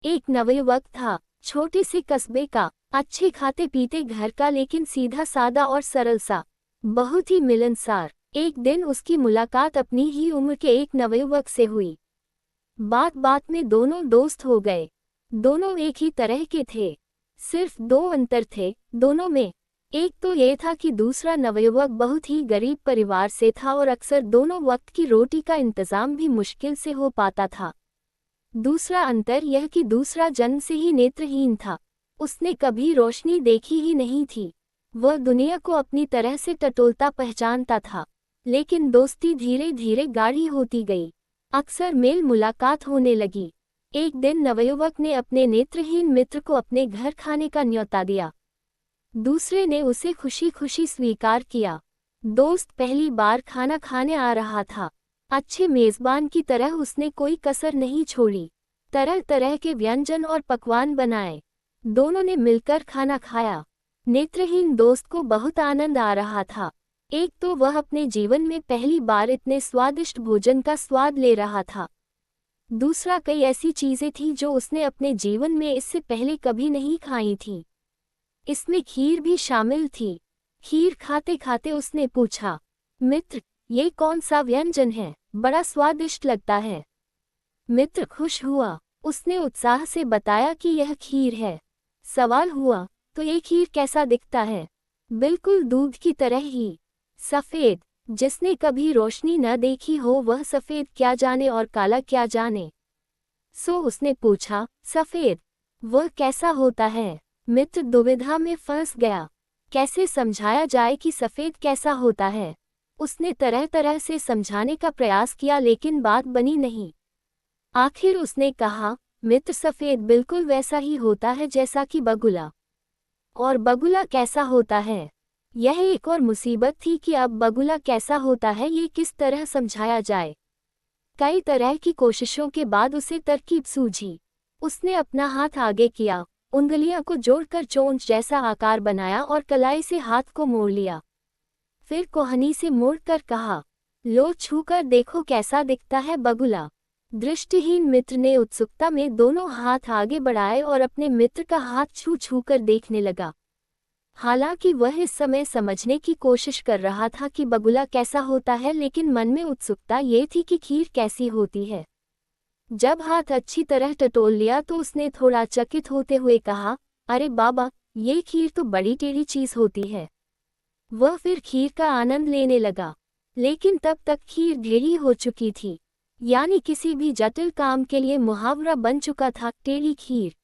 एक नवयुवक था, छोटे से कस्बे का, अच्छे खाते पीते घर का, लेकिन सीधा सादा और सरल सा, बहुत ही मिलनसार। एक दिन उसकी मुलाकात अपनी ही उम्र के एक नवयुवक से हुई। बात बात में दोनों दोस्त हो गए। दोनों एक ही तरह के थे, सिर्फ दो अंतर थे दोनों में। एक तो ये था कि दूसरा नवयुवक बहुत ही गरीब परिवार से था और अक्सर दोनों वक्त की रोटी का इंतजाम भी मुश्किल से हो पाता था। दूसरा अंतर यह कि दूसरा जन्म से ही नेत्रहीन था। उसने कभी रोशनी देखी ही नहीं थी। वह दुनिया को अपनी तरह से टटोलता पहचानता था, लेकिन दोस्ती धीरे धीरे गाढ़ी होती गई। अक्सर मेल मुलाकात होने लगी। एक दिन नवयुवक ने अपने नेत्रहीन मित्र को अपने घर खाने का न्योता दिया। दूसरे ने उसे खुशी खुशी स्वीकार किया। दोस्त पहली बार खाना खाने आ रहा था। अच्छे मेजबान की तरह उसने कोई कसर नहीं छोड़ी। तरह तरह के व्यंजन और पकवान बनाए। दोनों ने मिलकर खाना खाया। नेत्रहीन दोस्त को बहुत आनंद आ रहा था। एक तो वह अपने जीवन में पहली बार इतने स्वादिष्ट भोजन का स्वाद ले रहा था। दूसरा, कई ऐसी चीजें थीं जो उसने अपने जीवन में इससे पहले कभी नहीं खाई थीं। इसमें खीर भी शामिल थी। खीर खाते खाते उसने पूछा, मित्र, ये कौन सा व्यंजन है? बड़ा स्वादिष्ट लगता है। मित्र खुश हुआ। उसने उत्साह से बताया कि यह खीर है। सवाल हुआ, तो ये खीर कैसा दिखता है? बिल्कुल दूध की तरह ही, सफेद। जिसने कभी रोशनी न देखी हो वह सफेद क्या जाने और काला क्या जाने। सो उसने पूछा, सफेद वह कैसा होता है? मित्र दुविधा में फंस गया। कैसे समझाया जाए कि सफेद कैसा होता है? उसने तरह तरह से समझाने का प्रयास किया, लेकिन बात बनी नहीं। आखिर उसने कहा, मित्र, सफेद बिल्कुल वैसा ही होता है जैसा कि बगुला। और बगुला कैसा होता है? यह एक और मुसीबत थी कि अब बगुला कैसा होता है ये किस तरह समझाया जाए। कई तरह की कोशिशों के बाद उसे तरकीब सूझी। उसने अपना हाथ आगे किया, उंगलियों को जोड़कर चोंच जैसा आकार बनाया और कलाई से हाथ को मोड़ लिया। फिर कोहनी से मोड़कर कहा, लो छूकर देखो कैसा दिखता है बगुला। दृष्टिहीन मित्र ने उत्सुकता में दोनों हाथ आगे बढ़ाए और अपने मित्र का हाथ छू छू कर देखने लगा। हालांकि वह इस समय समझने की कोशिश कर रहा था कि बगुला कैसा होता है, लेकिन मन में उत्सुकता ये थी कि खीर कैसी होती है। जब हाथ अच्छी तरह टटोल लिया तो उसने थोड़ा चकित होते हुए कहा, अरे बाबा, ये खीर तो बड़ी टेढ़ी चीज होती है। वह फिर खीर का आनंद लेने लगा, लेकिन तब तक खीर ढेरी हो चुकी थी। यानी किसी भी जटिल काम के लिए मुहावरा बन चुका था, टेढ़ी खीर।